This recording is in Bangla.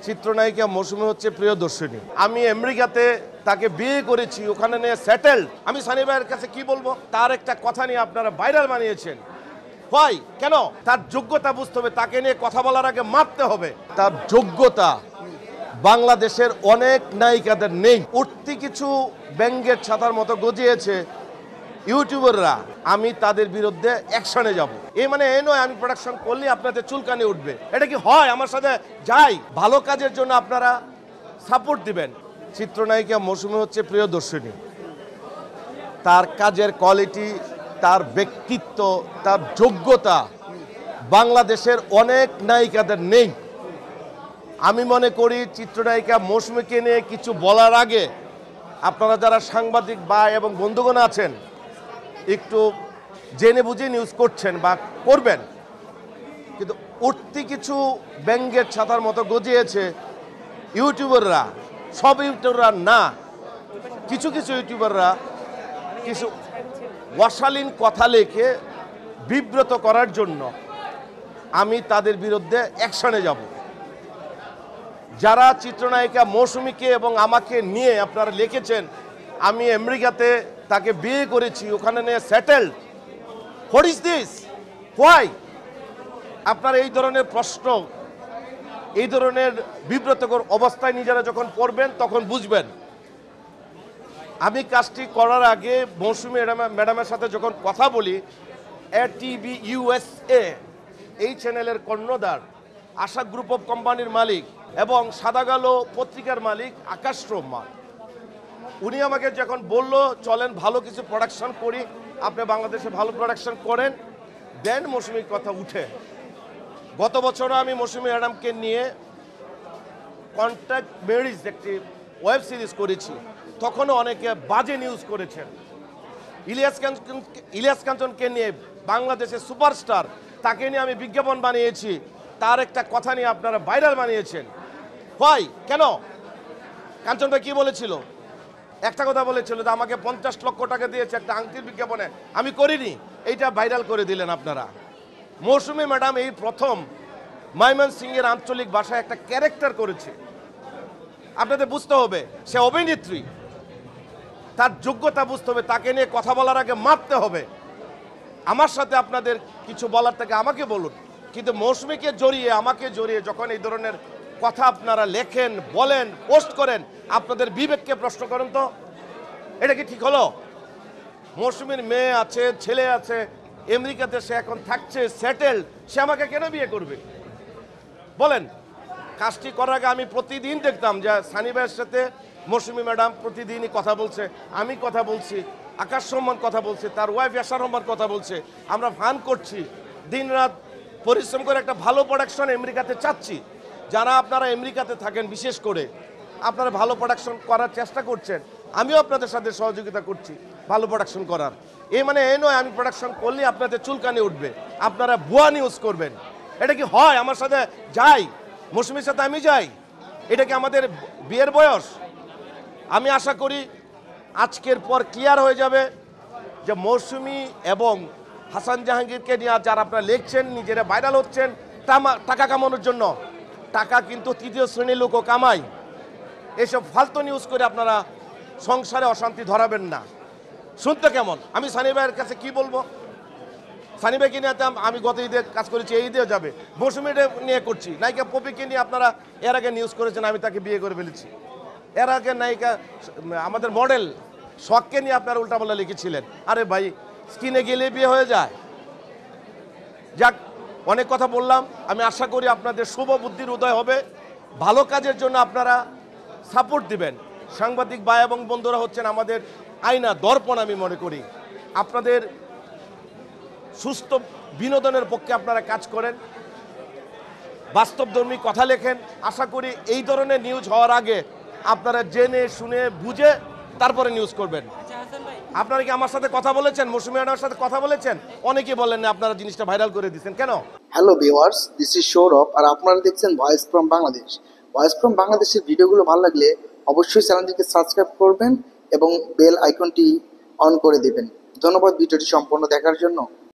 চিত্রনায়িকা মৌসুমী হচ্ছে প্রিয়দর্শিনী। আমি আমেরিকাতে তাকে বিয়ে করেছি, ওখানে নিয়ে সেটেলড। আমি সানি ভাইয়ের কাছে কি বলবো? তার একটা কথা নিয়ে আপনারা ভাইরাল বানিয়েছেন। হয় কেন? তার যোগ্যতা বুঝতে হবে, তাকে নিয়ে কথা বলার আগে মাপতে হবে। তার যোগ্যতা বাংলাদেশের অনেক নায়িকাদের নেই। উঠতি কিছু ব্যঙ্গের ছাতার মতো গজিয়েছে ইউটিউবাররা, আমি তাদের বিরুদ্ধে অ্যাকশনে যাব। এই মানে এই নয় আমি প্রোডাকশন করলে আপনাদের চুলকানি উঠবে। এটা কি হয়? আমার সাথে যাই, ভালো কাজের জন্য আপনারা সাপোর্ট দিবেন। চিত্রনায়িকা মৌসুমী হচ্ছে প্রিয়দর্শিনী। তার কাজের কোয়ালিটি, তার ব্যক্তিত্ব, তার যোগ্যতা বাংলাদেশের অনেক নায়িকাদের নেই। আমি মনে করি চিত্রনায়িকা মৌসুমীকে নিয়ে কিছু বলার আগে আপনারা যারা সাংবাদিক বা এবং বন্ধুগণ আছেন, একটু জেনে বুঝে নিউজ করছেন বা করবেন। কিন্তু উঠতি কিছু ব্যঙ্গের ছাতার মতো গজিয়েছে ইউটিউবাররা, সব ইউটিউবাররা না, কিছু কিছু ইউটিউবাররা কিছু অশালীন কথা লিখে বিব্রত করার জন্য আমি তাদের বিরুদ্ধে অ্যাকশনে যাব। যারা চিত্রনায়িকা মৌসুমীকে এবং আমাকে নিয়ে আপনারা লিখেছেন আমি আমেরিকাতে তাকে বিয়ে করেছি, ওখানে নিয়ে settled, what is this? Why? আপনার এই ধরনের প্রশ্ন, এই ধরনের বিব্রতকর অবস্থায় নিজেরা যখন পড়বেন তখন বুঝবেন। আমি কাজটি করার আগে মৌসুমী ম্যাডামের সাথে যখন কথা বলি, ATV USA এই চ্যানেলের কর্ণধার, আশা গ্রুপ অফ কোম্পানির মালিক এবং সাদাগালো পত্রিকার মালিক আকাশ রহমান, উনি আমাকে যখন বলল চলেন ভালো কিছু প্রোডাকশন করি, আপনি বাংলাদেশে ভালো প্রোডাকশন করেন, দেন মৌসুমীর কথা উঠে। গত বছরও আমি মৌসুমী ম্যাডামকে নিয়ে কন্ট্যাক্ট ম্যারেজ একটি ওয়েব সিরিজ করেছি, তখনও অনেকে বাজে নিউজ করেছেন। ইলিয়াস কাঞ্চনকে নিয়ে বাংলাদেশের সুপারস্টার, তাকে নিয়ে আমি বিজ্ঞাপন বানিয়েছি, তার একটা কথা নিয়ে আপনারা ভাইরাল বানিয়েছেন। হয় কেন? কাঞ্চন ভাই কি বলেছিল? একটা কথা বলেছিল যে আমাকে 50 লক্ষ টাকা দিয়েছে একটা আংটির বিজ্ঞাপনে, আমি করিনি, এইটা ভাইরাল করে দিলেন আপনারা। মৌসুমী ম্যাডাম এই প্রথম ময়মনসিংহের আঞ্চলিক ভাষায় একটা ক্যারেক্টার করেছে। আপনাদের বুঝতে হবে সে অভিনেত্রী, তার যোগ্যতা বুঝতে হবে, তাকে নিয়ে কথা বলার আগে মাপতে হবে। আমার সাথে আপনাদের কিছু বলার থেকে আমাকে বলুন, কিন্তু মৌসুমীকে জড়িয়ে, আমাকে জড়িয়ে যখন এই ধরনের কথা আপনারা লেখেন, বলেন, পোস্ট করেন, আপনাদের বিবেককে প্রশ্ন করেন তো, এটা কি ঠিক হলো? মৌসুমীর মেয়ে আছে, ছেলে আছে, আমেরিকাতে সে এখন থাকছে, সেটেল, সে আমাকে কেন বিয়ে করবে বলেন? কাজটি করার আগে আমি প্রতিদিন দেখতাম যে সানি ভাইয়ের সাথে মৌসুমী ম্যাডাম প্রতিদিনই কথা বলছে, আমি কথা বলছি, আকাশ রহমান কথা বলছে, তার ওয়াইফ আশা রহমান কথা বলছে, আমরা ফান করছি, দিন রাত পরিশ্রম করে একটা ভালো প্রোডাকশন আমেরিকাতে চাচ্ছি। যারা আপনারা আমেরিকাতে থাকেন, বিশেষ করে আপনারা ভালো প্রোডাকশন করার চেষ্টা করছেন, আমিও আপনাদের সাথে সহযোগিতা করছি ভালো প্রোডাকশন করার। এই মানে এই নয় আমি প্রোডাকশন করলে আপনাদের চুলকানি উঠবে, আপনারা ভুয়া নিউজ করবেন। এটা কি হয়? আমার সাথে যাই, মৌসুমীর সাথে আমি যাই, এটা কি আমাদের বিয়ের বয়স? আমি আশা করি আজকের পর ক্লিয়ার হয়ে যাবে যে মৌসুমী এবং হাসান জাহাঙ্গীরকে নিয়ে যারা আপনারা লিখছেন, নিজেরা ভাইরাল হচ্ছেন টাকা কামানোর জন্য, টাকা কিন্তু তৃতীয় শ্রেণীর লোকও কামায়। এসব ফালতু নিউজ করে আপনারা সংসারে অশান্তি ধরাবেন না। শুনতে কেমন? আমি সানি ভাইয়ের কাছে কি বলবো? সানি ভাইকে নিয়ে আমি গত ঈদে কাজ করেছি, এই ঈদেও যাবে। মৌসুমীটা নিয়ে করছি, নায়িকা পপিকে নিয়ে আপনারা এর আগে নিউজ করেছেন আমি তাকে বিয়ে করে ফেলেছি। এর আগে নায়িকা আমাদের মডেল শখকে নিয়ে আপনারা উল্টাপাল্টা লিখেছিলেন। আরে ভাই, স্কিনে গেলে বিয়ে হয়ে যায়। যাক, অনেক কথা বললাম। আমি আশা করি আপনাদের শুভ বুদ্ধির উদয় হবে, ভালো কাজের জন্য আপনারা সাপোর্ট দিবেন। সাংবাদিক ভাই এবং বন্ধুরা হচ্ছেন আমাদের আয়না, দর্পণ। আমি মনে করি আপনাদের সুস্থ বিনোদনের পক্ষে আপনারা কাজ করেন, বাস্তবধর্মী কথা লেখেন। আশা করি এই ধরনের নিউজ হওয়ার আগে আপনারা জেনে শুনে বুঝে তারপরে নিউজ করবেন। আপনারা কি আমার সাথে কথা বলেছেন? মৌসুমী ম্যাডামের সাথে কথা বলেছেন? অনেকেই বলেন না, আপনারা জিনিসটা ভাইরাল করে দিয়েছেন কেন? Hello viewers, this is Sourav, আর আপনারা দেখছেন voice from Bangladesh. Voice from বাংলাদেশের ভিডিওগুলো ভালো লাগলে অবশ্যই চ্যানেলটিকে সাবস্ক্রাইব করবেন এবং বেল আইকনটি অন করে দিবেন। ধন্যবাদ ভিডিওটি সম্পূর্ণ দেখার জন্য।